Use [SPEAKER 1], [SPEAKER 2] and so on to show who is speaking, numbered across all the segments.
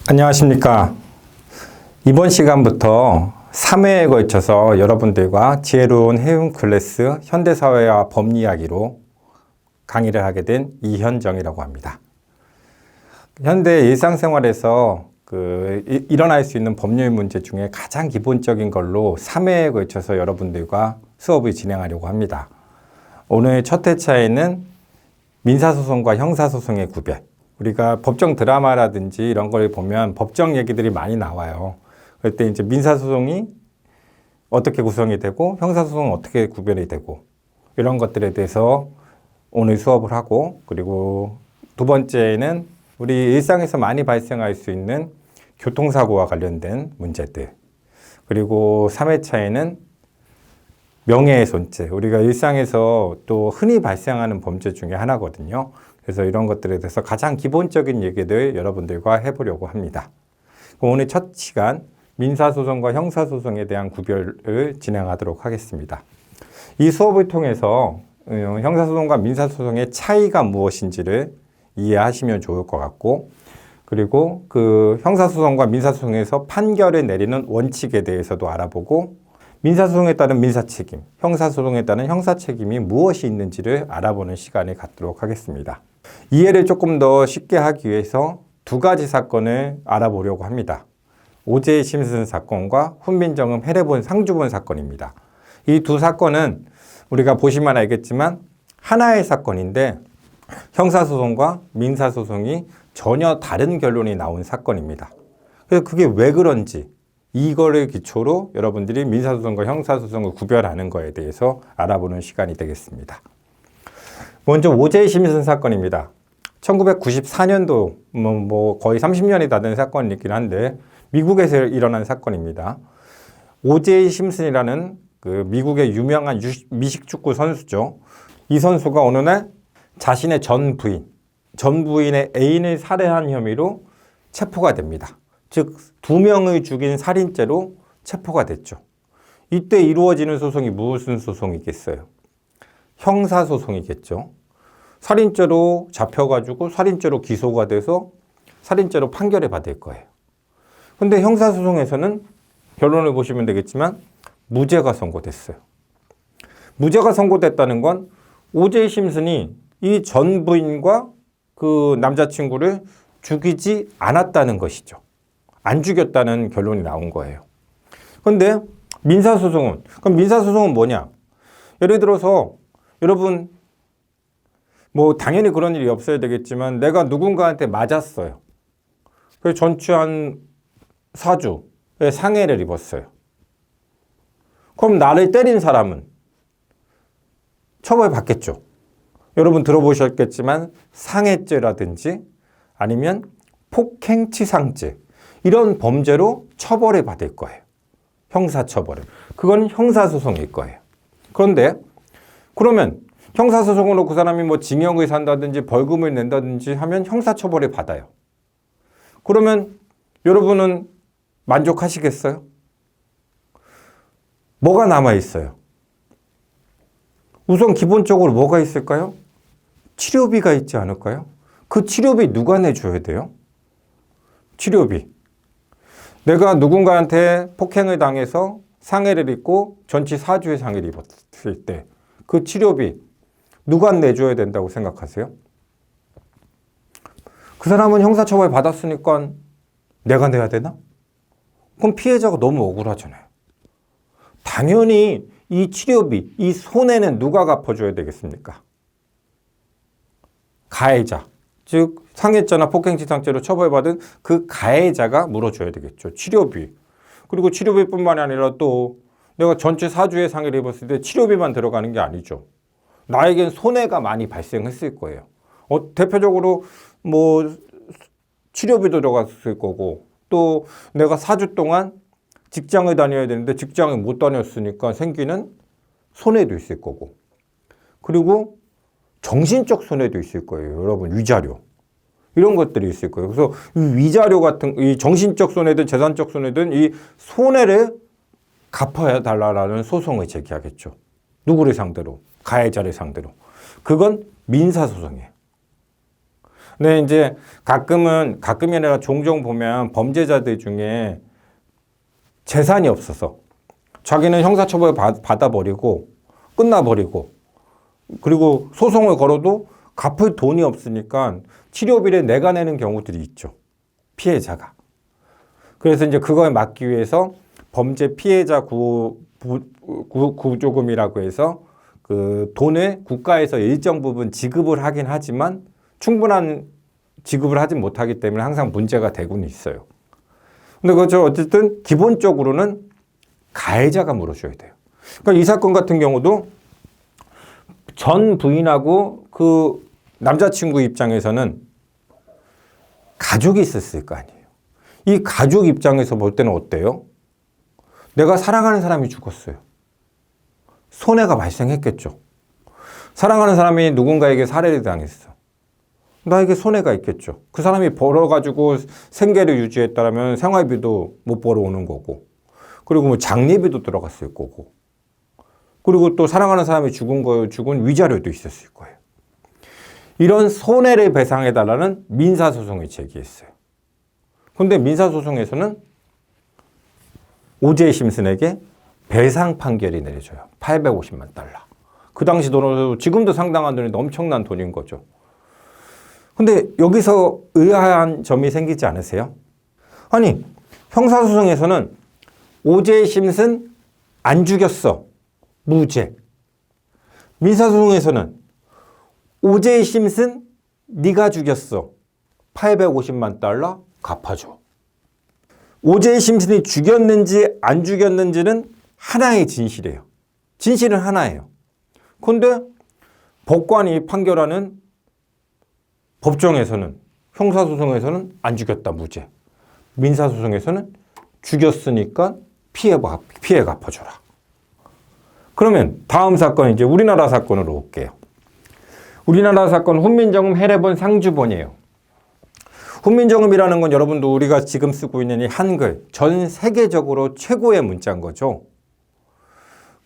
[SPEAKER 1] 안녕하십니까. 이번 시간부터 3회에 걸쳐서 여러분들과 지혜로운 해운 클래스 현대사회와 법리이야기로 강의를 하게 된 이현정이라고 합니다. 현대 일상생활에서 일어날 수 있는 법률 문제 중에 가장 기본적인 걸로 3회에 걸쳐서 여러분들과 수업을 진행하려고 합니다. 오늘 첫 회차에는 민사소송과 형사소송의 구별, 우리가 법정 드라마라든지 이런 걸 보면 법정 얘기들이 많이 나와요. 그럴 때 이제 민사소송이 어떻게 구성이 되고 형사소송은 어떻게 구별이 되고 이런 것들에 대해서 오늘 수업을 하고, 그리고 두 번째는 우리 일상에서 많이 발생할 수 있는 교통사고와 관련된 문제들, 그리고 3회차에는 명예훼손죄, 우리가 일상에서 또 흔히 발생하는 범죄 중에 하나거든요. 그래서 이런 것들에 대해서 가장 기본적인 얘기들 여러분들과 해보려고 합니다. 오늘 첫 시간 민사소송과 형사소송에 대한 구별을 진행하도록 하겠습니다. 이 수업을 통해서 형사소송과 민사소송의 차이가 무엇인지를 이해하시면 좋을 것 같고, 그리고 그 형사소송과 민사소송에서 판결을 내리는 원칙에 대해서도 알아보고, 민사소송에 따른 민사책임, 형사소송에 따른 형사책임이 무엇이 있는지를 알아보는 시간을 갖도록 하겠습니다. 이해를 조금 더 쉽게 하기 위해서 두 가지 사건을 알아보려고 합니다. 오제이 심슨 사건과 훈민정음 해례본 상주본 사건입니다. 이 두 사건은 우리가 보시면 알겠지만 하나의 사건인데 형사소송과 민사소송이 전혀 다른 결론이 나온 사건입니다. 그래서 그게 왜 그런지, 이거를 기초로 여러분들이 민사소송과 형사소송을 구별하는 거에 대해서 알아보는 시간이 되겠습니다. 먼저 오제이 심슨 사건입니다. 1994년도 거의 30년이 다 된 사건이긴 한데 미국에서 일어난 사건입니다. 오제이 심슨이라는 그 미국의 유명한 미식축구 선수죠. 이 선수가 어느 날 자신의 전 부인의 애인을 살해한 혐의로 체포가 됩니다. 즉 2명을 죽인 살인죄로 체포가 됐죠. 이때 이루어지는 소송이 무슨 소송이겠어요? 형사소송이겠죠. 살인죄로 잡혀가지고 살인죄로 기소가 돼서 살인죄로 판결을 받을 거예요. 근데 형사소송에서는 결론을 보시면 되겠지만 무죄가 선고됐어요. 무죄가 선고됐다는 건 오제이 심슨이 이 전 부인과 그 남자친구를 죽이지 않았다는 것이죠. 안 죽였다는 결론이 나온 거예요. 그런데 그럼 민사소송은 뭐냐? 예를 들어서 여러분 당연히 그런 일이 없어야 되겠지만 내가 누군가한테 맞았어요. 그래서 전치한 4주의 상해를 입었어요. 그럼 나를 때린 사람은 처벌받겠죠. 여러분 들어보셨겠지만 상해죄라든지 아니면 폭행치상죄, 이런 범죄로 처벌을 받을 거예요. 형사처벌을. 그건 형사소송일 거예요. 그런데 그러면 형사소송으로 그 사람이 징역을 산다든지 벌금을 낸다든지 하면 형사처벌을 받아요. 그러면 여러분은 만족하시겠어요? 뭐가 남아있어요? 우선 기본적으로 뭐가 있을까요? 치료비가 있지 않을까요? 그 치료비 누가 내줘야 돼요? 치료비. 내가 누군가한테 폭행을 당해서 상해를 입고 전치 4주의 상해를 입었을 때 그 치료비 누가 내줘야 된다고 생각하세요? 그 사람은 형사처벌 받았으니까 내가 내야 되나? 그럼 피해자가 너무 억울하잖아요. 당연히 이 치료비, 이 손해는 누가 갚아줘야 되겠습니까? 가해자, 즉 상해죄나 폭행치상죄로 처벌받은 그 가해자가 물어줘야 되겠죠. 치료비. 그리고 치료비뿐만이 아니라 또 내가 전체 4주의 상해를 입었을 때 치료비만 들어가는 게 아니죠. 나에겐 손해가 많이 발생했을 거예요. 대표적으로 치료비도 들어갔을 거고, 또 내가 4주 동안 직장을 다녀야 되는데 직장을 못 다녔으니까 생기는 손해도 있을 거고, 그리고 정신적 손해도 있을 거예요. 여러분, 위자료. 이런 것들이 있을 거예요. 그래서 이 위자료 같은 이 정신적 손해든 재산적 손해든 이 손해를 갚아야 달라라는 소송을 제기하겠죠. 누구를 상대로? 가해자를 상대로. 그건 민사소송이에요. 근데 이제 가끔이 아니라 종종 보면 범죄자들 중에 재산이 없어서 자기는 형사처벌 받아버리고 끝나버리고 그리고 소송을 걸어도 갚을 돈이 없으니까 치료비를 내가 내는 경우들이 있죠. 피해자가. 그래서 이제 그거에 막기 위해서 범죄 피해자 구조금이라고 해서 그 돈을 국가에서 일정 부분 지급을 하긴 하지만 충분한 지급을 하지 못하기 때문에 항상 문제가 되고는 있어요. 근데 그렇죠. 어쨌든 기본적으로는 가해자가 물어줘야 돼요. 그러니까 이 사건 같은 경우도 전 부인하고 그 남자친구 입장에서는 가족이 있었을 거 아니에요. 이 가족 입장에서 볼 때는 어때요? 내가 사랑하는 사람이 죽었어요. 손해가 발생했겠죠. 사랑하는 사람이 누군가에게 살해를 당했어. 나에게 손해가 있겠죠. 그 사람이 벌어가지고 생계를 유지했다면 생활비도 못 벌어오는 거고, 그리고 뭐 장례비도 들어갔을 거고, 그리고 또 사랑하는 사람이 죽은 위자료도 있었을 거예요. 이런 손해를 배상해달라는 민사소송을 제기했어요. 그런데 민사소송에서는 오제이 심슨에게 배상 판결이 내려져요. 850만 달러. 그 당시 돈으로 지금도 상당한 돈인데 엄청난 돈인 거죠. 근데 여기서 의아한 점이 생기지 않으세요? 아니, 형사소송에서는 오제이 심슨 안 죽였어. 무죄. 민사소송에서는 오제이 심슨 네가 죽였어. 850만 달러 갚아줘. 오제이 심슨이 죽였는지 안 죽였는지는 하나의 진실이에요. 진실은 하나예요. 그런데 법관이 판결하는 법정에서는 형사소송에서는 안 죽였다 무죄. 민사소송에서는 죽였으니까 피해 갚아줘라. 그러면 다음 사건 이제 우리나라 사건으로 올게요. 우리나라 사건 훈민정음 해례본 상주본이에요. 훈민정음이라는 건 여러분도 우리가 지금 쓰고 있는 이 한글 전 세계적으로 최고의 문자인 거죠.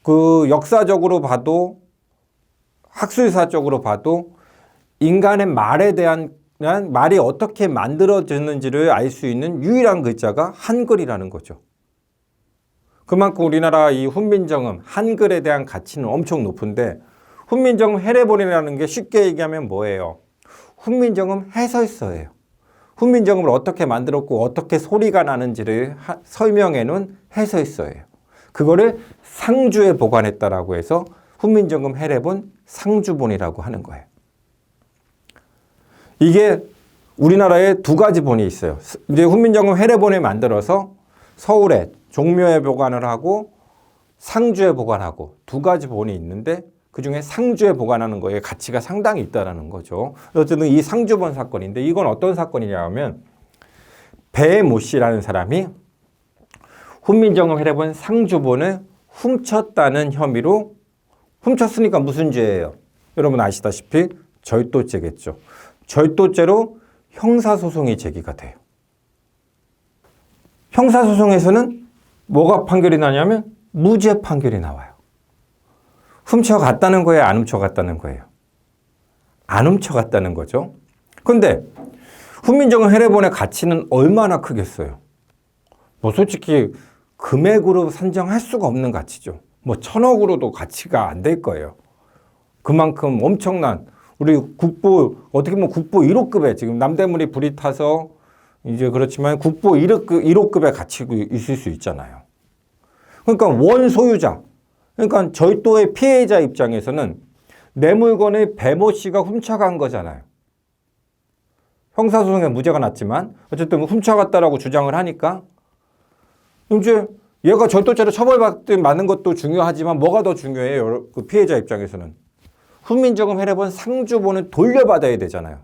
[SPEAKER 1] 그 역사적으로 봐도 학술사적으로 봐도 인간의 말에 대한 말이 어떻게 만들어졌는지를 알 수 있는 유일한 글자가 한글이라는 거죠. 그만큼 우리나라 이 훈민정음 한글에 대한 가치는 엄청 높은데 훈민정음 해례본이라는 게 쉽게 얘기하면 뭐예요? 훈민정음 해설서예요. 훈민정음을 어떻게 만들었고 어떻게 소리가 나는지를 설명해 놓은 해설서예요. 그거를 상주에 보관했다라고 해서 훈민정음 해례본 상주본이라고 하는 거예요. 이게 우리나라에 두 가지 본이 있어요. 이제 훈민정음 해례본을 만들어서 서울에 종묘에 보관을 하고 상주에 보관하고 두 가지 본이 있는데 그중에 상주에 보관하는 거에 가치가 상당히 있다는 거죠. 어쨌든 이 상주본 사건인데 이건 어떤 사건이냐 하면 배모 씨라는 사람이 훈민정음 해례본 상주본을 훔쳤다는 혐의로 훔쳤으니까 무슨 죄예요? 여러분 아시다시피 절도죄겠죠. 절도죄로 형사소송이 제기가 돼요. 형사소송에서는 뭐가 판결이 나냐면 무죄 판결이 나와요. 훔쳐갔다는 거예요? 안 훔쳐갔다는 거예요? 안 훔쳐갔다는 거죠. 그런데 훈민정음 해례본의 가치는 얼마나 크겠어요? 뭐 솔직히 금액으로 산정할 수가 없는 가치죠. 뭐 1000억으로도 가치가 안 될 거예요. 그만큼 엄청난 우리 국보 어떻게 보면 국보 1호급에 지금 남대문이 불이 타서 이제 그렇지만 국보 1호급의 가치가 있을 수 있잖아요. 그러니까 원소유자 그러니까 절도의 피해자 입장에서는 내 물건을 배모 씨가 훔쳐간 거잖아요. 형사소송에 무죄가 났지만 어쨌든 훔쳐갔다라고 주장을 하니까 이제 얘가 절도죄로 처벌받는 것도 중요하지만 뭐가 더 중요해요? 그 피해자 입장에서는. 훈민정음 해례본 상주본을 돌려받아야 되잖아요.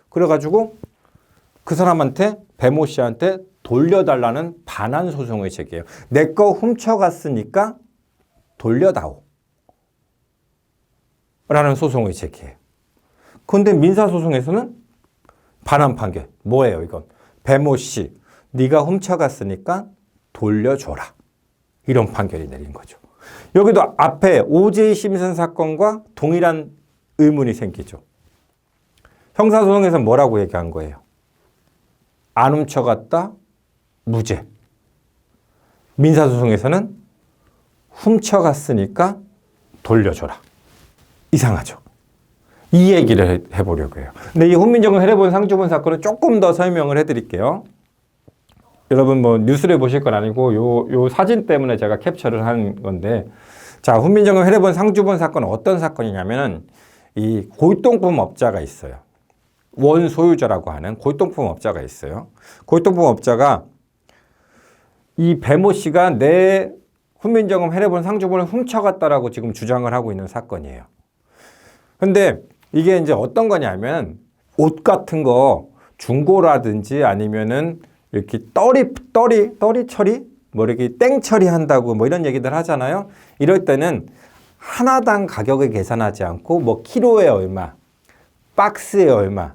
[SPEAKER 1] 그래가지고 그 사람한테 배모 씨한테 돌려달라는 반환 소송을 제기해요. 내 거 훔쳐갔으니까 돌려다오 라는 소송을 제기해요. 그런데 민사소송에서는 반환 판결. 뭐예요, 이건? 배모 씨, 네가 훔쳐갔으니까 돌려줘라. 이런 판결이 내린 거죠. 여기도 앞에 오제이 심슨 사건과 동일한 의문이 생기죠. 형사소송에서 뭐라고 얘기한 거예요? 안 훔쳐갔다, 무죄. 민사소송에서는 훔쳐갔으니까 돌려줘라. 이상하죠. 이 얘기를 해보려고 해요. 근데 이 훈민정음 해례본 상주본 사건은 조금 더 설명을 해드릴게요. 여러분 뭐 뉴스를 보실 건 아니고 요 사진 때문에 제가 캡처를 한 건데, 자, 훈민정음 해례본 상주본 사건은 어떤 사건이냐면은 이 골동품 업자가 있어요. 원소유자라고 하는 골동품 업자가 있어요. 골동품 업자가 이 배모 씨가 내 훈민정음 해례본 상주본을 훔쳐갔다라고 지금 주장을 하고 있는 사건이에요. 근데 이게 이제 어떤 거냐면 옷 같은 거 중고라든지 아니면은 이렇게 떨이 처리? 뭐 이렇게 땡 처리한다고 뭐 이런 얘기들 하잖아요. 이럴 때는 하나당 가격을 계산하지 않고 뭐 키로에 얼마, 박스에 얼마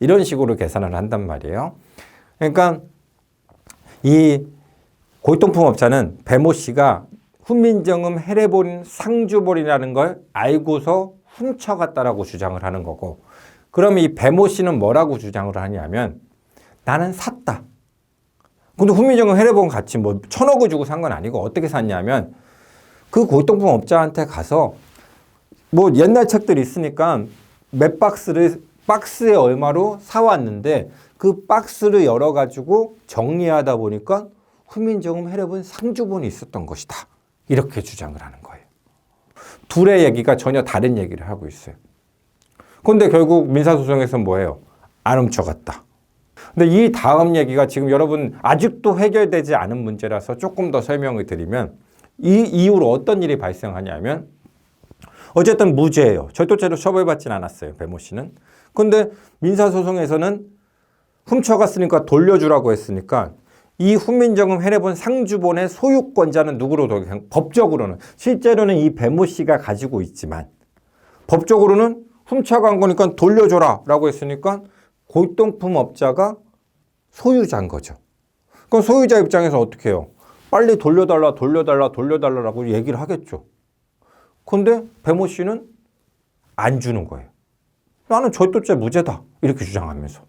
[SPEAKER 1] 이런 식으로 계산을 한단 말이에요. 그러니까 이 골동품 업자는 배모 씨가 훈민정음 해례본 상주본이라는 걸 알고서 훔쳐갔다라고 주장을 하는 거고, 그럼 이 배모 씨는 뭐라고 주장을 하냐면 나는 샀다. 근데 훈민정음 해례본 같이 뭐 1,000억을 주고 산 건 아니고 어떻게 샀냐면 그 골동품 업자한테 가서 뭐 옛날 책들이 있으니까 몇 박스에 얼마로 사왔는데 그 박스를 열어가지고 정리하다 보니까 훈민정음 해례본 상주본이 있었던 것이다. 이렇게 주장을 하는 거예요. 둘의 얘기가 전혀 다른 얘기를 하고 있어요. 그런데 결국 민사소송에서는 뭐예요? 안 훔쳐갔다. 근데 이 다음 얘기가 지금 여러분 아직도 해결되지 않은 문제라서 조금 더 설명을 드리면, 이 이후로 어떤 일이 발생하냐면 어쨌든 무죄예요. 절도죄로 처벌받진 않았어요, 배모 씨는. 그런데 민사소송에서는 훔쳐갔으니까 돌려주라고 했으니까 이 훈민정음 해례본 상주본의 소유권자는 누구로 법적으로는, 실제로는 이 배모 씨가 가지고 있지만 법적으로는 훔쳐간 거니까 돌려줘라 라고 했으니까 골동품 업자가 소유자인 거죠. 그럼 소유자 입장에서 어떻게 해요? 빨리 돌려달라고 얘기를 하겠죠. 근데 배모 씨는 안 주는 거예요. 나는 절도죄 무죄다 이렇게 주장하면서.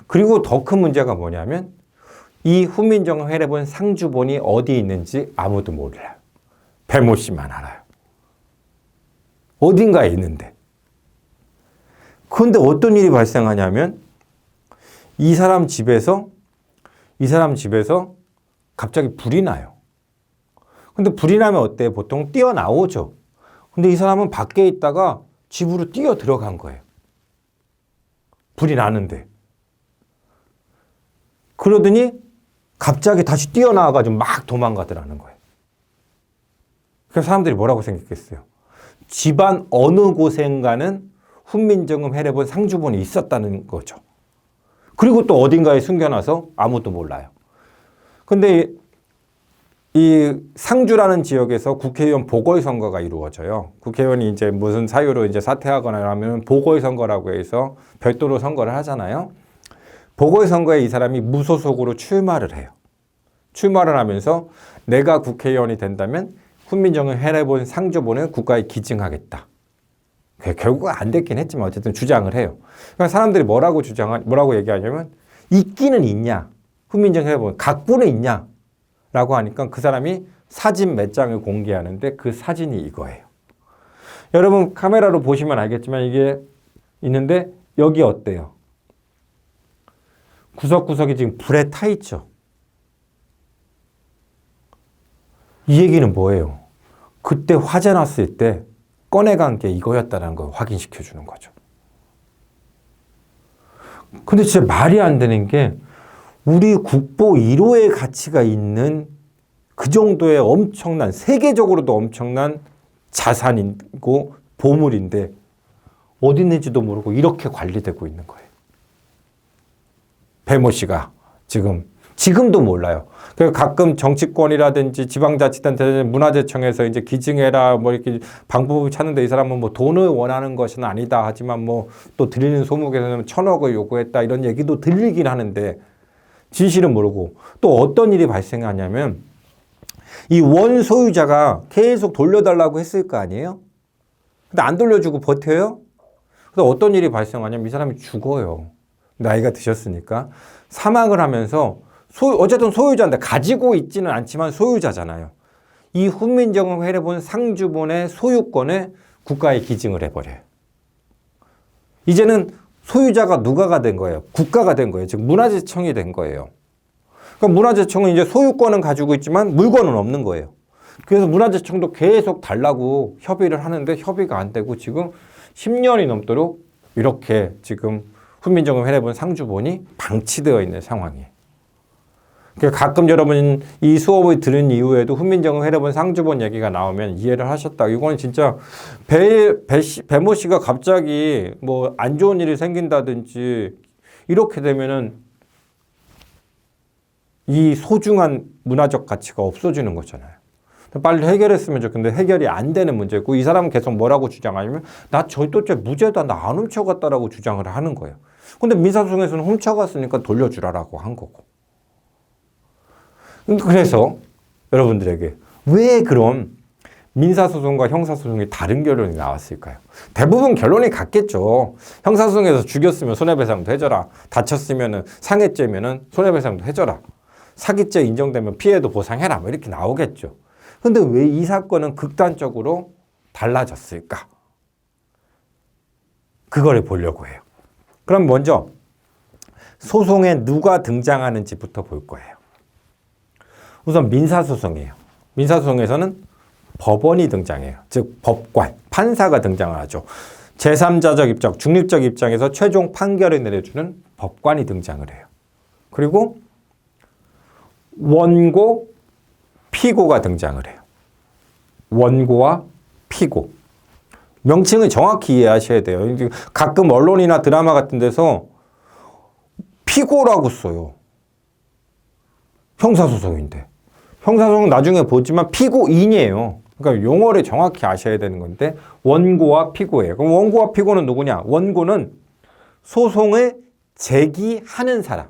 [SPEAKER 1] 그리고 더 큰 문제가 뭐냐면 이 훈민정음 해례본 상주본이 어디 있는지 아무도 몰라요. 배모 씨만 알아요. 어딘가에 있는데. 그런데 어떤 일이 발생하냐면 이 사람 집에서 갑자기 불이 나요. 근데 불이 나면 어때요? 보통 뛰어나오죠. 근데 이 사람은 밖에 있다가 집으로 뛰어 들어간 거예요. 불이 나는데. 그러더니 갑자기 다시 뛰어나와가지고 막 도망가더라는 거예요. 그래서 사람들이 뭐라고 생각했어요? 집안 어느 곳엔가는 훈민정음 해례본 상주본이 있었다는 거죠. 그리고 또 어딘가에 숨겨놔서 아무도 몰라요. 근데 이 상주라는 지역에서 국회의원 보궐선거가 이루어져요. 국회의원이 이제 무슨 사유로 이제 사퇴하거나 하면 보궐선거라고 해서 별도로 선거를 하잖아요. 보궐선거에 이 사람이 무소속으로 출마를 해요. 출마를 하면서 내가 국회의원이 된다면 훈민정음 해례본 상주본을 국가에 기증하겠다. 결국은 안 됐긴 했지만 어쨌든 주장을 해요. 그러니까 사람들이 뭐라고 얘기하냐면 있기는 있냐? 훈민정음 해례본 각본은 있냐? 라고 하니까 그 사람이 사진 몇 장을 공개하는데 그 사진이 이거예요. 여러분 카메라로 보시면 알겠지만 이게 있는데 여기 어때요? 구석구석이 지금 불에 타 있죠. 이 얘기는 뭐예요? 그때 화재 났을 때 꺼내간 게 이거였다는 걸 확인시켜 주는 거죠. 근데 진짜 말이 안 되는 게 우리 국보 1호의 가치가 있는 그 정도의 엄청난, 세계적으로도 엄청난 자산이고 보물인데 어디 있는지도 모르고 이렇게 관리되고 있는 거예요. 배모 씨가 지금 지금도 몰라요. 그래서 가끔 정치권이라든지 지방자치단체 문화재청에서 이제 기증해라 뭐 이렇게 방법을 찾는데 이 사람은 뭐 돈을 원하는 것은 아니다 하지만 뭐 또 들리는 소문에서는 1,000억을 요구했다 이런 얘기도 들리긴 하는데 진실은 모르고 또 어떤 일이 발생하냐면 이 원 소유자가 계속 돌려달라고 했을 거 아니에요? 근데 안 돌려주고 버텨요? 그래서 어떤 일이 발생하냐면 이 사람이 죽어요. 나이가 드셨으니까. 사망을 하면서 어쨌든 소유자인데 가지고 있지는 않지만 소유자잖아요. 이 훈민정음 해례본 상주본의 소유권을 국가에 기증을 해버려요. 이제는 소유자가 누가가 된 거예요? 국가가 된 거예요. 즉 문화재청이 된 거예요. 그러니까 문화재청은 이제 소유권은 가지고 있지만 물건은 없는 거예요. 그래서 문화재청도 계속 달라고 협의를 하는데 협의가 안 되고 지금 10년이 넘도록 이렇게 지금 훈민정음 해례본 상주본이 방치되어 있는 상황이에요. 가끔 여러분 이 수업을 들은 이후에도 훈민정음 해례본 상주본 얘기가 나오면 이해를 하셨다. 이건 진짜 배모 씨가 갑자기 뭐 안 좋은 일이 생긴다든지 이렇게 되면은 이 소중한 문화적 가치가 없어지는 거잖아요. 빨리 해결했으면 좋겠는데 해결이 안 되는 문제고 이 사람은 계속 뭐라고 주장하냐면 나 절도죄 무죄다 나 안 훔쳐갔다라고 주장을 하는 거예요. 근데 민사소송에서는 훔쳐갔으니까 돌려주라라고 한 거고. 그래서 여러분들에게 왜 그럼 민사소송과 형사소송이 다른 결론이 나왔을까요? 대부분 결론이 같겠죠. 형사소송에서 죽였으면 손해배상도 해줘라. 다쳤으면 상해죄면 손해배상도 해줘라. 사기죄 인정되면 피해도 보상해라. 뭐 이렇게 나오겠죠. 근데 왜 이 사건은 극단적으로 달라졌을까? 그걸 보려고 해요. 그럼 먼저 소송에 누가 등장하는지부터 볼 거예요. 우선 민사소송이에요. 민사소송에서는 법원이 등장해요. 즉 법관, 판사가 등장을 하죠. 제3자적 입장, 중립적 입장에서 최종 판결을 내려주는 법관이 등장을 해요. 그리고 원고, 피고가 등장을 해요. 원고와 피고. 명칭을 정확히 이해하셔야 돼요. 가끔 언론이나 드라마 같은 데서 피고라고 써요. 형사소송인데. 형사소송은 나중에 보지만 피고인이에요. 그러니까 용어를 정확히 아셔야 되는 건데 원고와 피고예요. 그럼 원고와 피고는 누구냐? 원고는 소송을 제기하는 사람.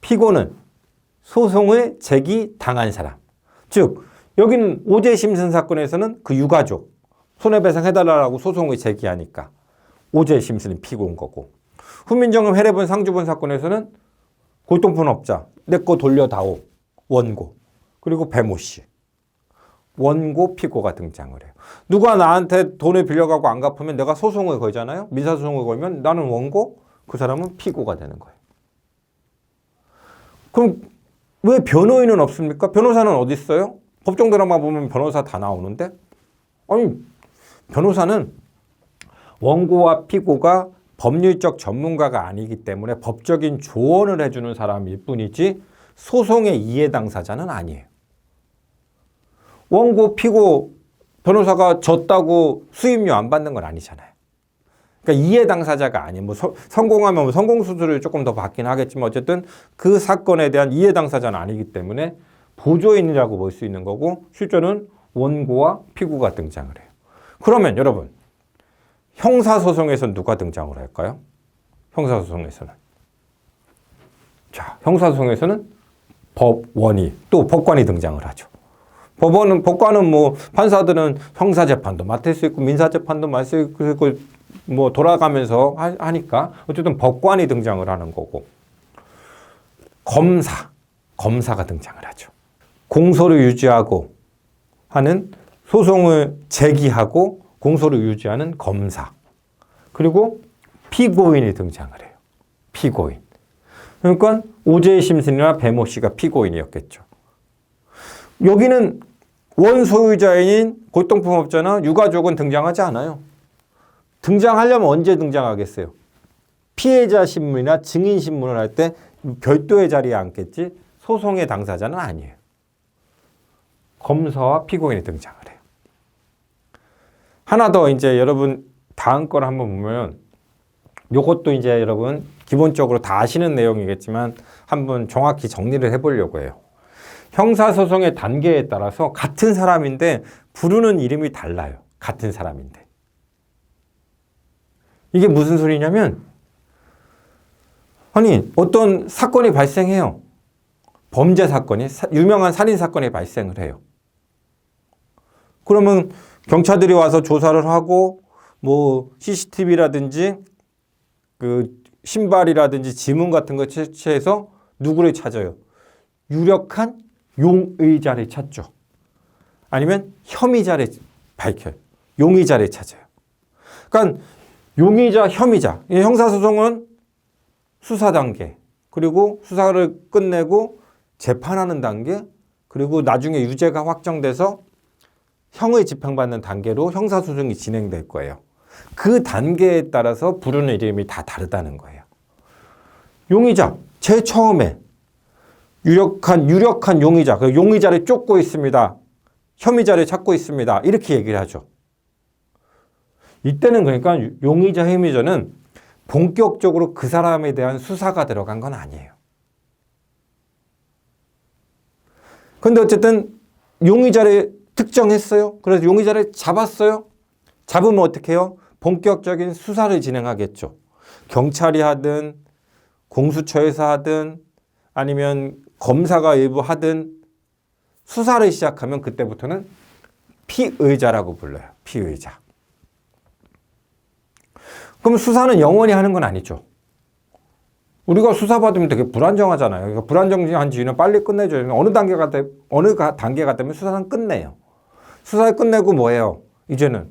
[SPEAKER 1] 피고는 소송을 제기당한 사람. 즉 여기는 오제 심슨 사건에서는 그 유가족 손해배상 해달라고 소송을 제기하니까 오제 심슨이 피고인 거고 훈민정음 해례본 상주본 사건에서는 골동품업자 내 거 돌려다오 원고 그리고 배모 씨 원고 피고가 등장을 해요. 누가 나한테 돈을 빌려가고 안 갚으면 내가 소송을 걸잖아요. 민사소송을 걸면 나는 원고 그 사람은 피고가 되는 거예요. 그럼 왜 변호인은 없습니까? 변호사는 어디 있어요? 법정 드라마 보면 변호사 다 나오는데 아니 변호사는 원고와 피고가 법률적 전문가가 아니기 때문에 법적인 조언을 해주는 사람일 뿐이지 소송의 이해 당사자는 아니에요. 원고, 피고, 변호사가 졌다고 수임료 안 받는 건 아니잖아요. 그러니까 이해 당사자가 아니에요. 뭐 성공하면 뭐 성공 수수료를 조금 더 받긴 하겠지만 어쨌든 그 사건에 대한 이해 당사자는 아니기 때문에 보조인이라고 볼 수 있는 거고 실제는 원고와 피고가 등장을 해요. 그러면 여러분 형사소송에서는 누가 등장을 할까요? 형사소송에서는 형사소송에서는 법원이 또 법관이 등장을 하죠. 법관은 뭐 판사들은 형사재판도 맡을 수 있고 민사재판도 맡을 수 있고 뭐 돌아가면서 하니까 어쨌든 법관이 등장을 하는 거고 검사가 등장을 하죠. 공소를 유지하고 하는 소송을 제기하고 공소를 유지하는 검사 그리고 피고인이 등장을 해요. 피고인. 그러니까 오제이 심슨이나 배모 씨가 피고인이었겠죠. 여기는 원소유자인 골동품업자나 유가족은 등장하지 않아요. 등장하려면 언제 등장하겠어요? 피해자 신문이나 증인 신문을 할 때 별도의 자리에 앉겠지 소송의 당사자는 아니에요. 검사와 피고인이 등장을 해요. 하나 더 이제 여러분 다음 걸 한번 보면 요것도 이제 여러분 기본적으로 다 아시는 내용이겠지만 한번 정확히 정리를 해보려고 해요. 형사소송의 단계에 따라서 같은 사람인데 부르는 이름이 달라요. 같은 사람인데. 이게 무슨 소리냐면, 아니 어떤 사건이 발생해요. 범죄 사건이, 유명한 살인 사건이 발생을 해요. 그러면 경찰들이 와서 조사를 하고 뭐 CCTV라든지 그 신발이라든지 지문 같은 거 채취해서 누구를 찾아요? 유력한 용의자를 찾죠. 아니면 혐의자를 밝혀요. 용의자를 찾아요. 그러니까 용의자, 혐의자. 형사소송은 수사 단계, 그리고 수사를 끝내고 재판하는 단계, 그리고 나중에 유죄가 확정돼서 형을 집행받는 단계로 형사소송이 진행될 거예요. 그 단계에 따라서 부르는 이름이 다 다르다는 거예요. 용의자, 제일 처음에 유력한 용의자, 그 용의자를 쫓고 있습니다. 혐의자를 찾고 있습니다. 이렇게 얘기를 하죠. 이때는 그러니까 용의자, 혐의자는 본격적으로 그 사람에 대한 수사가 들어간 건 아니에요. 근데 어쨌든 용의자를 특정했어요. 그래서 용의자를 잡았어요. 잡으면 어떻게 해요? 본격적인 수사를 진행하겠죠. 경찰이 하든 공수처에서 하든 아니면 검사가 일부 하든 수사를 시작하면 그때부터는 피의자라고 불러요. 피의자. 그럼 수사는 영원히 하는 건 아니죠. 우리가 수사받으면 되게 불안정하잖아요. 그러니까 불안정한 지위는 빨리 끝내줘요. 어느 단계가 되면 수사는 끝내요. 수사를 끝내고 뭐예요? 이제는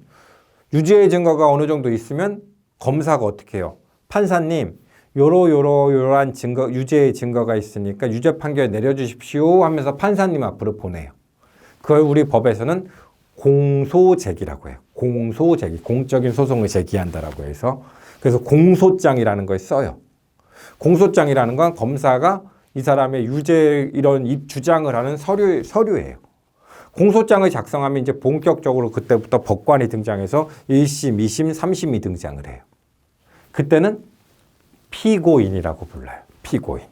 [SPEAKER 1] 유죄의 증거가 어느 정도 있으면 검사가 어떻게 해요? 판사님, 요러한 증거, 유죄의 증거가 있으니까 유죄 판결 내려주십시오 하면서 판사님 앞으로 보내요. 그걸 우리 법에서는 공소제기라고 해요. 공소제기, 공적인 소송을 제기한다라고 해서. 그래서 공소장이라는 걸 써요. 공소장이라는 건 검사가 이 사람의 유죄 이런 주장을 하는 서류예요. 공소장을 작성하면 이제 본격적으로 그때부터 법관이 등장해서 1심, 2심, 3심이 등장을 해요. 그때는 피고인이라고 불러요. 피고인.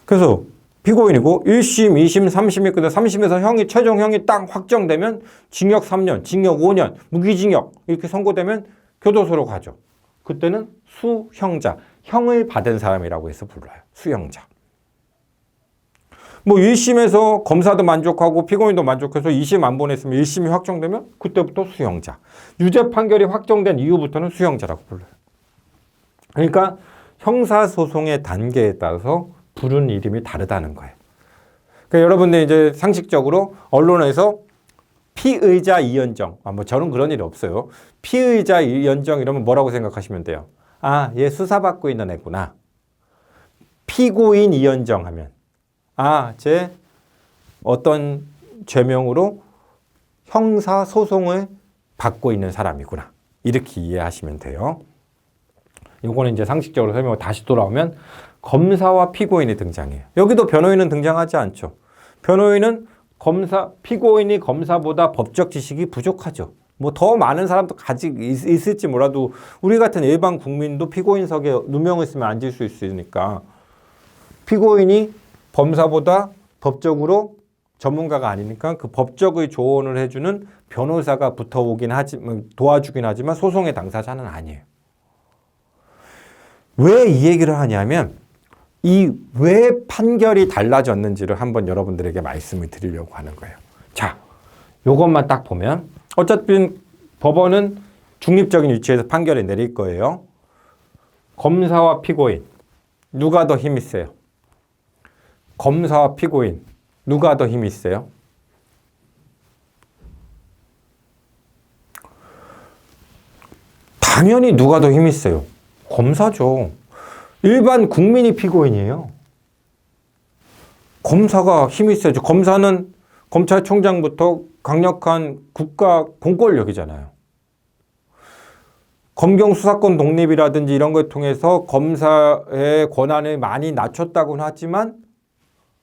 [SPEAKER 1] 그래서 피고인이고 1심, 2심, 3심이 끝에 3심에서 최종 형이 딱 확정되면 징역 3년, 징역 5년, 무기징역 이렇게 선고되면 교도소로 가죠. 그때는 수형자, 형을 받은 사람이라고 해서 불러요. 수형자. 뭐 1심에서 검사도 만족하고 피고인도 만족해서 2심 안 보냈으면 1심이 확정되면 그때부터 수형자. 유죄 판결이 확정된 이후부터는 수형자라고 불러요. 그러니까 형사소송의 단계에 따라서 부르는 이름이 다르다는 거예요. 그러니까 여러분들 이제 상식적으로 언론에서 피의자 이현정, 뭐 저는 그런 일이 없어요. 피의자 이현정 이러면 뭐라고 생각하시면 돼요? 아, 얘 수사받고 있는 애구나. 피고인 이현정 하면 아, 쟤 어떤 죄명으로 형사소송을 받고 있는 사람이구나. 이렇게 이해하시면 돼요. 요거는 이제 상식적으로 설명을 다시 돌아오면 검사와 피고인이 등장해요. 여기도 변호인은 등장하지 않죠. 변호인은 피고인이 검사보다 법적 지식이 부족하죠. 뭐 더 많은 사람도 있을지 몰라도 우리 같은 일반 국민도 피고인석에 누명을 쓰면 앉을 수 있으니까 피고인이 검사보다 법적으로 전문가가 아니니까 그 법적의 조언을 해주는 변호사가 도와주긴 하지만 소송의 당사자는 아니에요. 왜 이 얘기를 하냐면 왜 판결이 달라졌는지를 한번 여러분들에게 말씀을 드리려고 하는 거예요. 자, 요것만 딱 보면 어차피 법원은 중립적인 위치에서 판결을 내릴 거예요. 검사와 피고인 누가 더 힘이 세요? 검사와 피고인 누가 더 힘이 세요? 당연히 누가 더 힘이 세요? 검사죠. 일반 국민이 피고인이에요. 검사가 힘이 세죠. 검사는 검찰총장부터 강력한 국가 공권력이잖아요. 검경 수사권 독립이라든지 이런 걸 통해서 검사의 권한을 많이 낮췄다고는 하지만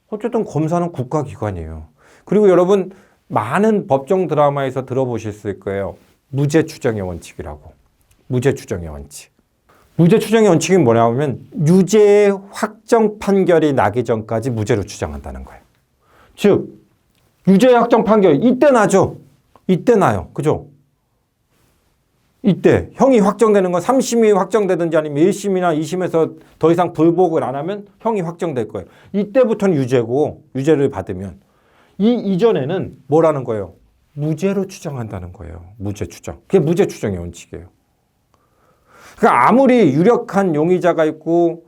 [SPEAKER 1] 어쨌든 검사는 국가기관이에요. 그리고 여러분 많은 법정 드라마에서 들어보셨을 거예요. 무죄 추정의 원칙이라고. 무죄 추정의 원칙. 무죄 추정의 원칙이 뭐냐면 유죄의 확정 판결이 나기 전까지 무죄로 추정한다는 거예요. 즉 유죄의 확정 판결 이때 나죠. 이때 나요. 그죠? 이때 형이 확정되는 건 3심이 확정되든지 아니면 1심이나 2심에서 더 이상 불복을 안 하면 형이 확정될 거예요. 이때부터는 유죄고 유죄를 받으면 이 이전에는 뭐라는 거예요? 무죄로 추정한다는 거예요. 무죄 추정. 그게 무죄 추정의 원칙이에요. 그러니까 아무리 유력한 용의자가 있고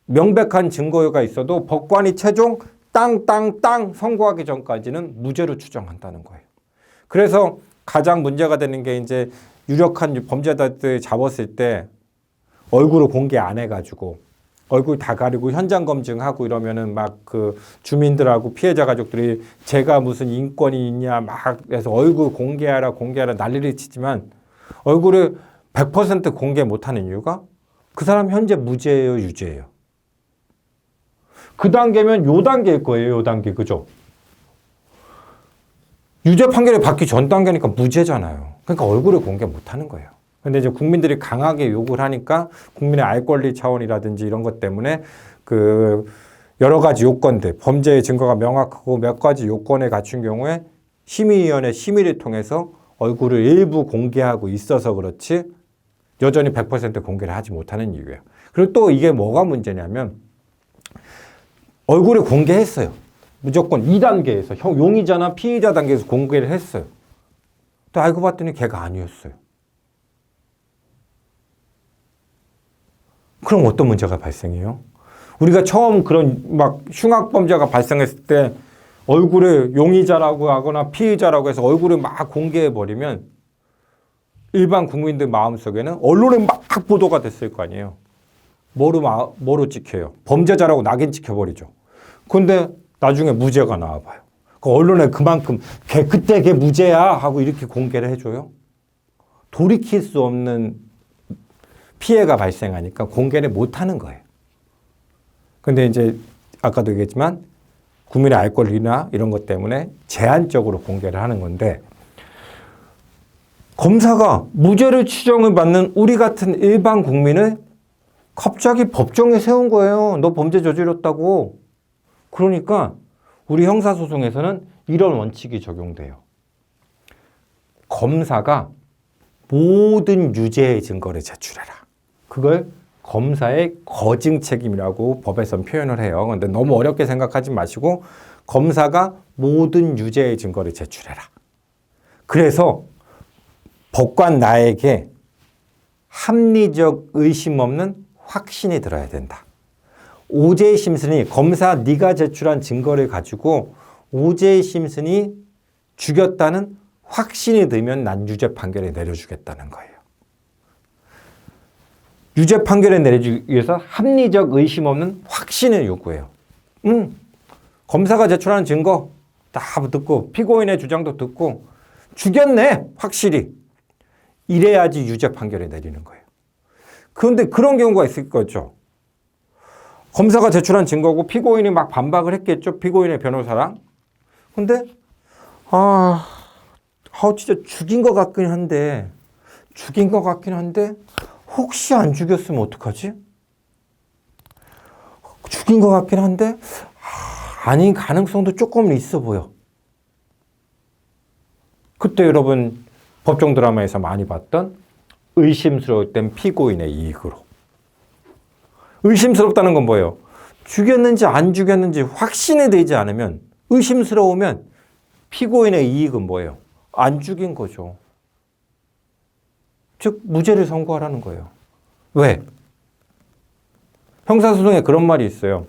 [SPEAKER 1] 명백한 증거가 있어도 법관이 최종 땅 선고하기 전까지는 무죄로 추정한다는 거예요. 그래서 가장 문제가 되는 게 이제 유력한 범죄자들 잡았을 때 얼굴을 공개 안 해가지고 얼굴 다 가리고 현장 검증하고 이러면은 막 그 주민들하고 피해자 가족들이 제가 무슨 인권이 있냐 막 해서 얼굴 공개하라 난리를 치지만 얼굴을 100% 공개 못하는 이유가 그 사람 현재 무죄예요, 유죄예요. 그 단계면 요 단계일 거예요, 요 단계. 그죠? 유죄 판결이 받기 전 단계니까 무죄잖아요. 그러니까 얼굴을 공개 못하는 거예요. 근데 이제 국민들이 강하게 욕을 하니까 국민의 알 권리 차원이라든지 이런 것 때문에 그 여러 가지 요건들, 범죄의 증거가 명확하고 몇 가지 요건을 갖춘 경우에 심의위원회 심의를 통해서 얼굴을 일부 공개하고 있어서 그렇지 여전히 100% 공개를 하지 못하는 이유예요. 그리고 또 이게 뭐가 문제냐면 얼굴을 공개했어요. 무조건 2단계에서 용의자나 피의자 단계에서 공개를 했어요. 또 알고 봤더니 걔가 아니었어요. 그럼 어떤 문제가 발생해요? 우리가 처음 그런 막 흉악범죄가 발생했을 때 얼굴을 용의자라고 하거나 피의자라고 해서 얼굴을 막 공개해버리면 일반 국민들 마음속에는 언론에 막 보도가 됐을 거 아니에요. 뭐로 찍혀요? 범죄자라고 낙인 찍혀버리죠. 근데 나중에 무죄가 나와봐요. 그 언론에 그만큼 그때 걔 무죄야 하고 이렇게 공개를 해줘요. 돌이킬 수 없는 피해가 발생하니까 공개를 못하는 거예요. 근데 이제 아까도 얘기했지만 국민의 알 권리나 이런 것 때문에 제한적으로 공개를 하는 건데 검사가 무죄를 추정을 받는 우리 같은 일반 국민을 갑자기 법정에 세운 거예요. 너 범죄 저질렀다고. 그러니까 우리 형사소송에서는 이런 원칙이 적용돼요. 검사가 모든 유죄의 증거를 제출해라. 그걸 검사의 거증 책임이라고 법에선 표현을 해요. 그런데 너무 어렵게 생각하지 마시고 검사가 모든 유죄의 증거를 제출해라. 그래서 법관 나에게 합리적 의심 없는 확신이 들어야 된다. 오제이 심슨이 검사 네가 제출한 증거를 가지고 오제이 심슨이 죽였다는 확신이 들면 난 유죄 판결을 내려주겠다는 거예요. 유죄 판결을 내려주기 위해서 합리적 의심 없는 확신을 요구해요. 검사가 제출한 증거 다 듣고 피고인의 주장도 듣고 죽였네 확실히. 이래야지 유죄 판결을 내리는 거예요. 그런데 그런 경우가 있을 거죠. 검사가 제출한 증거고 피고인이 막 반박을 했겠죠. 피고인의 변호사랑. 근데 진짜 죽인 것 같긴 한데 혹시 안 죽였으면 어떡하지? 죽인 것 같긴 한데 아닌 가능성도 조금 있어 보여. 그때 여러분 법정 드라마에서 많이 봤던 의심스러울 땐 피고인의 이익으로. 의심스럽다는 건 뭐예요? 죽였는지 안 죽였는지 확신이 되지 않으면 의심스러우면 피고인의 이익은 뭐예요? 안 죽인 거죠. 즉 무죄를 선고하라는 거예요. 왜? 형사소송에 그런 말이 있어요.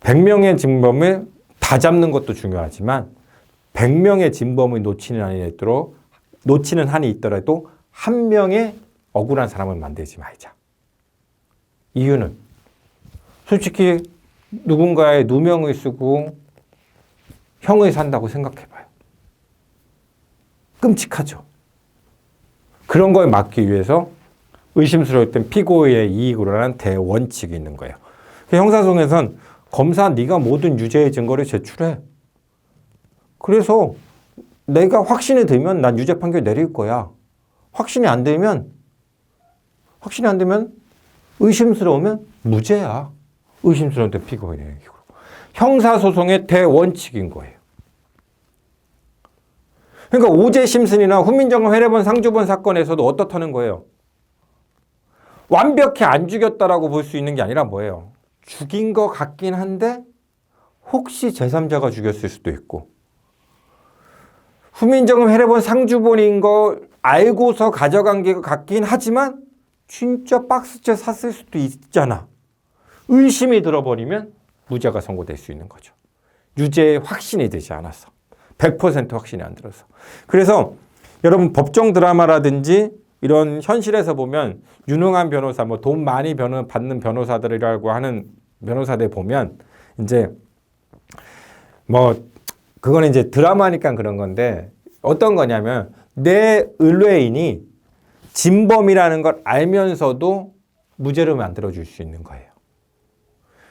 [SPEAKER 1] 100명의 진범을 다 잡는 것도 중요하지만 100명의 진범을 놓치는 한이 있더라도 한 명의 억울한 사람을 만들지 말자. 이유는 솔직히 누군가의 누명을 쓰고 형을 산다고 생각해봐요. 끔찍하죠. 그런 걸 막기 위해서 의심스러울 땐 피고의 이익으로라는 대원칙이 있는 거예요. 형사소송에선 검사 네가 모든 유죄의 증거를 제출해. 그래서 내가 확신이 들면 난 유죄 판결 내릴 거야. 확신이 안 들면 확신이 안 되면 의심스러우면 무죄야. 의심스러울 때 피고인의 이익으로. 형사소송의 대원칙인 거예요. 그러니까 오제 심슨이나 훈민정음 회례본 상주본 사건에서도 어떻다는 거예요? 완벽히 안 죽였다라고 볼 수 있는 게 아니라 뭐예요? 죽인 것 같긴 한데 혹시 제3자가 죽였을 수도 있고 훈민정음 회례본 상주본인 거 알고서 가져간 게 같긴 하지만 진짜 박스째 샀을 수도 있잖아. 의심이 들어버리면 무죄가 선고될 수 있는 거죠. 유죄의 확신이 되지 않아서. 100% 확신이 안 들어서. 그래서 여러분 법정 드라마라든지 이런 현실에서 보면 유능한 변호사, 뭐 돈 많이 받는 변호사들이라고 하는 변호사들 보면 이제 뭐 그거는 이제 드라마니까 그런 건데 어떤 거냐면 내 의뢰인이 진범이라는 걸 알면서도 무죄를 만들어줄 수 있는 거예요.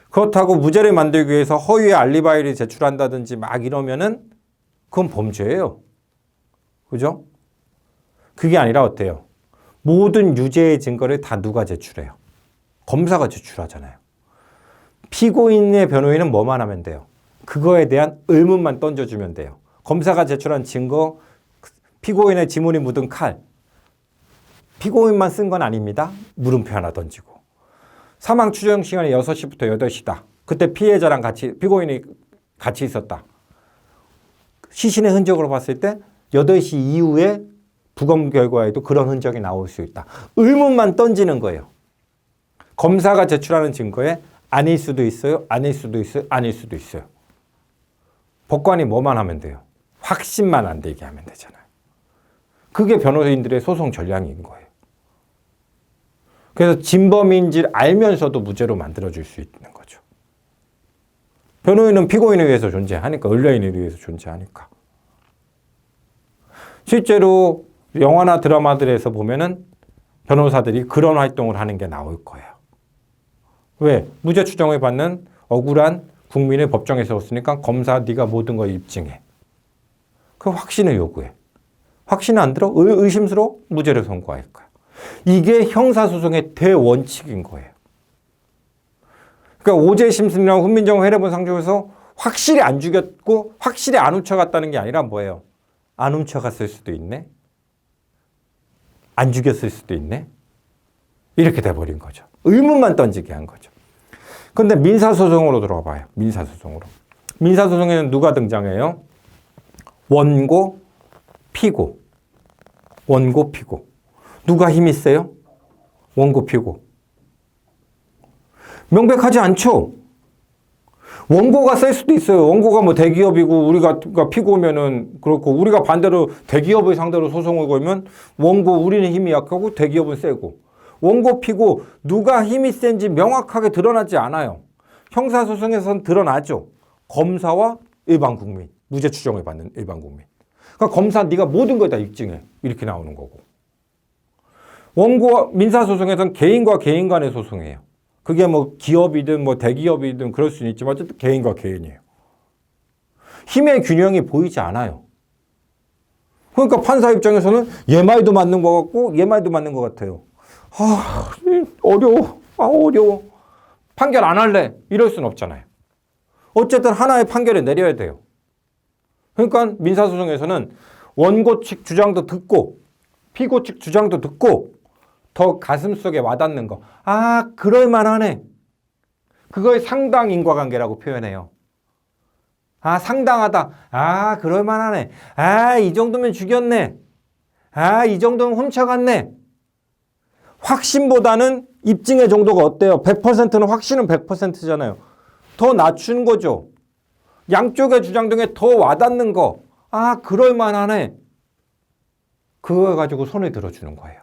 [SPEAKER 1] 그렇다고 무죄를 만들기 위해서 허위의 알리바이를 제출한다든지 막 이러면은 그건 범죄예요. 그죠? 그게 아니라 어때요? 모든 유죄의 증거를 다 누가 제출해요? 검사가 제출하잖아요. 피고인의 변호인은 뭐만 하면 돼요? 그거에 대한 의문만 던져주면 돼요. 검사가 제출한 증거, 피고인의 지문이 묻은 칼, 피고인만 쓴 건 아닙니다. 물음표 하나 던지고. 사망 추정 시간이 6시부터 8시다. 그때 피해자랑 같이, 피고인이 같이 있었다. 시신의 흔적으로 봤을 때 8시 이후에 부검 결과에도 그런 흔적이 나올 수 있다. 의문만 던지는 거예요. 검사가 제출하는 증거에 아닐 수도 있어요. 아닐 수도 있어요. 아닐 수도 있어요. 법관이 뭐만 하면 돼요? 확신만 안 되게 하면 되잖아요. 그게 변호인들의 소송 전략인 거예요. 그래서 진범인지를 알면서도 무죄로 만들어줄 수 있는 거죠. 변호인은 피고인에 의해서 존재하니까, 의뢰인에 의해서 존재하니까. 실제로 영화나 드라마들에서 보면은 변호사들이 그런 활동을 하는 게 나올 거예요. 왜? 무죄 추정을 받는 억울한 국민을 법정에 세웠으니까 검사 네가 모든 걸 입증해. 그 확신을 요구해. 확신 안 들어? 의심스러워? 무죄를 선고할 거야. 이게 형사소송의 대원칙인 거예요. 그러니까 오제 심슨이랑 훈민정음 회례본 상주에서 확실히 안 죽였고 확실히 안 훔쳐갔다는 게 아니라 뭐예요? 안 훔쳐갔을 수도 있네. 안 죽였을 수도 있네. 이렇게 돼버린 거죠. 의문만 던지게 한 거죠. 그런데 민사소송으로 들어가 봐요. 민사소송으로. 민사소송에는 누가 등장해요? 원고, 피고. 원고, 피고. 누가 힘이 세요? 원고, 피고. 명백하지 않죠? 원고가 셀 수도 있어요. 원고가 뭐 대기업이고 우리가 피고면은 그렇고 우리가 반대로 대기업을 상대로 소송을 걸면 원고 우리는 힘이 약하고 대기업은 세고 원고 피고 누가 힘이 센지 명확하게 드러나지 않아요. 형사소송에서는 드러나죠. 검사와 일반 국민, 무죄 추정을 받는 일반 국민. 그러니까 검사 네가 모든 걸 다 입증해. 이렇게 나오는 거고. 원고와 민사소송에서는 개인과 개인 간의 소송이에요. 그게 뭐 기업이든 뭐 대기업이든 그럴 수는 있지만 어쨌든 개인과 개인이에요. 힘의 균형이 보이지 않아요. 그러니까 판사 입장에서는 얘 말도 맞는 것 같고 얘 말도 맞는 것 같아요. 어려워. 어려워. 판결 안 할래. 이럴 수는 없잖아요. 어쨌든 하나의 판결을 내려야 돼요. 그러니까 민사소송에서는 원고 측 주장도 듣고 피고 측 주장도 듣고 더 가슴속에 와닿는 거. 그럴만하네. 그걸 상당 인과관계라고 표현해요. 상당하다. 그럴만하네. 이 정도면 죽였네. 이 정도면 훔쳐갔네. 확신보다는 입증의 정도가 어때요? 100%는 확신은 100%잖아요. 더 낮춘 거죠. 양쪽의 주장 중에 더 와닿는 거. 그럴만하네. 그거 가지고 손을 들어주는 거예요.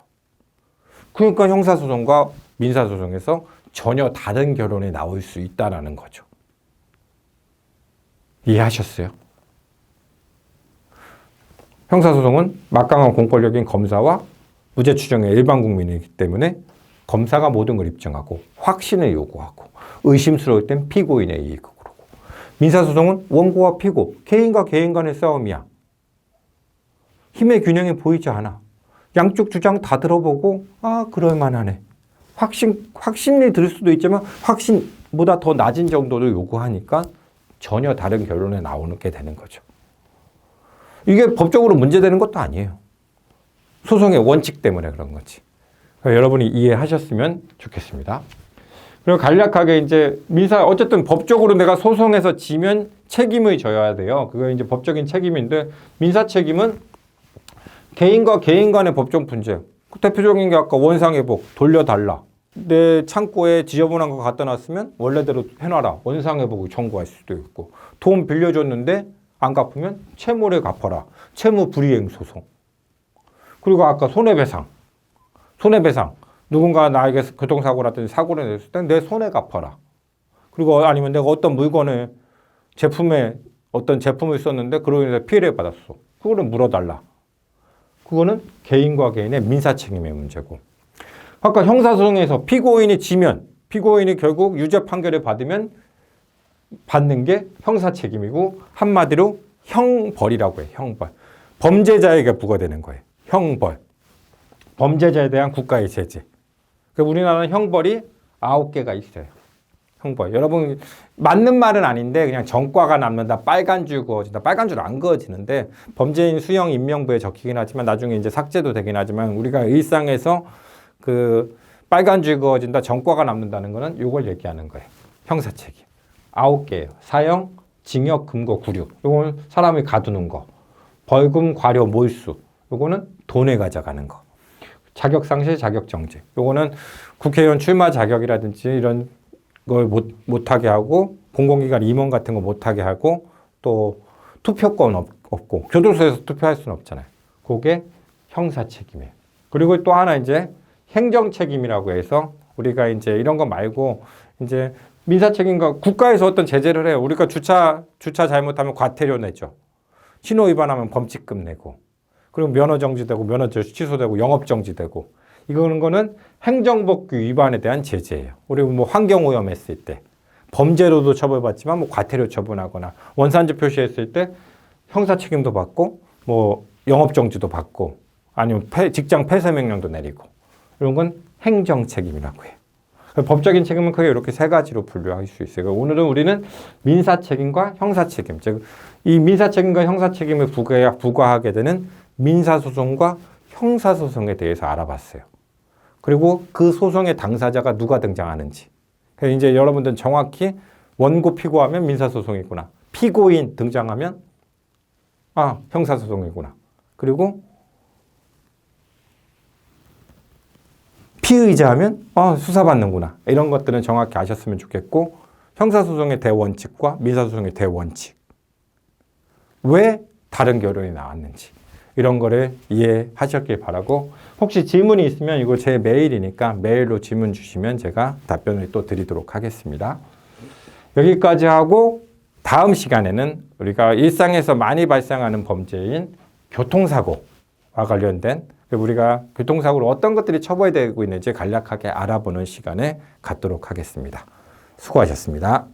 [SPEAKER 1] 그러니까 형사소송과 민사소송에서 전혀 다른 결론이 나올 수 있다는 거죠. 이해하셨어요? 형사소송은 막강한 공권력인 검사와 무죄 추정의 일반 국민이기 때문에 검사가 모든 걸 입증하고 확신을 요구하고 의심스러울 땐 피고인의 이익을 그러고 민사소송은 원고와 피고, 개인과 개인 간의 싸움이야. 힘의 균형이 보이지 않아. 양쪽 주장 다 들어보고 그럴만하네. 확신이 들 수도 있지만 확신보다 더 낮은 정도를 요구하니까 전혀 다른 결론에 나오게 되는 거죠. 이게 법적으로 문제되는 것도 아니에요. 소송의 원칙 때문에 그런 거지. 그러니까 여러분이 이해하셨으면 좋겠습니다. 그리고 간략하게 이제 어쨌든 법적으로 내가 소송에서 지면 책임을 져야 돼요. 그거 이제 법적인 책임인데, 민사 책임은 개인과 개인 간의 법적 분쟁. 대표적인 게 아까 원상회복, 돌려달라. 내 창고에 지저분한 거 갖다 놨으면 원래대로 해놔라. 원상회복을 청구할 수도 있고, 돈 빌려줬는데 안 갚으면 채무를 갚아라. 채무 불이행 소송. 그리고 아까 손해배상. 누군가 나에게 교통사고라든지 사고를 냈을 때 내 손해 갚아라. 그리고 아니면 내가 어떤 물건을 어떤 제품을 썼는데 그로 인해서 피해를 받았어. 그거를 물어달라. 그거는 개인과 개인의 민사 책임의 문제고. 아까 형사소송에서 피고인이 지면, 피고인이 결국 유죄 판결을 받으면 받는 게 형사 책임이고, 한마디로 형벌이라고 해요. 형벌. 범죄자에게 부과되는 거예요. 형벌. 범죄자에 대한 국가의 제재. 우리나라는 형벌이 9개가 있어요. 형벌. 여러분, 맞는 말은 아닌데 그냥 전과가 남는다, 빨간 줄 그어진다. 빨간 줄 안 그어지는데 범죄인 수형 임명부에 적히긴 하지만 나중에 이제 삭제도 되긴 하지만, 우리가 일상에서 그 빨간 줄 그어진다, 전과가 남는다는 거는 이걸 얘기하는 거예요. 형사 책임. 9개예요. 사형, 징역, 금고, 구류. 이건 사람이 가두는 거. 벌금, 과료, 몰수. 이거는 돈을 가져가는 거. 자격상실, 자격정지. 요거는 국회의원 출마 자격이라든지 이런 걸 못하게 하고, 공공기관 임원 같은 거 못하게 하고, 또 투표권 없고, 교도소에서 투표할 수는 없잖아요. 그게 형사 책임이에요. 그리고 또 하나 이제 행정 책임이라고 해서, 우리가 이제 이런 거 말고 이제 민사 책임과 국가에서 어떤 제재를 해요. 우리가 주차 잘못하면 과태료 내죠. 신호 위반하면 범칙금 내고, 그리고 면허 정지되고, 면허 취소되고, 영업 정지되고. 이거는 행정법규 위반에 대한 제재예요. 우리 뭐 환경오염했을 때 범죄로도 처벌받지만 뭐 과태료 처분하거나 원산지 표시했을 때 형사 책임도 받고, 뭐 영업 정지도 받고, 아니면 직장 폐쇄 명령도 내리고. 이런 건 행정 책임이라고 해요. 법적인 책임은 크게 이렇게 세 가지로 분류할 수 있어요. 오늘은 우리는 민사 책임과 형사 책임, 즉 이 민사 책임과 형사 책임을 부과하게 되는 민사소송과 형사소송에 대해서 알아봤어요. 그리고 그 소송의 당사자가 누가 등장하는지. 그래서 이제 여러분들은 정확히 원고 피고하면 민사소송이구나, 피고인 등장하면 형사소송이구나, 그리고 피의자 하면 수사받는구나, 이런 것들은 정확히 아셨으면 좋겠고, 형사소송의 대원칙과 민사소송의 대원칙, 왜 다른 결론이 나왔는지, 이런 거를 이해하셨길 바라고, 혹시 질문이 있으면 이거 제 메일이니까 메일로 질문 주시면 제가 답변을 또 드리도록 하겠습니다. 여기까지 하고, 다음 시간에는 우리가 일상에서 많이 발생하는 범죄인 교통사고와 관련된, 우리가 교통사고로 어떤 것들이 처벌되고 있는지 간략하게 알아보는 시간에 갖도록 하겠습니다. 수고하셨습니다.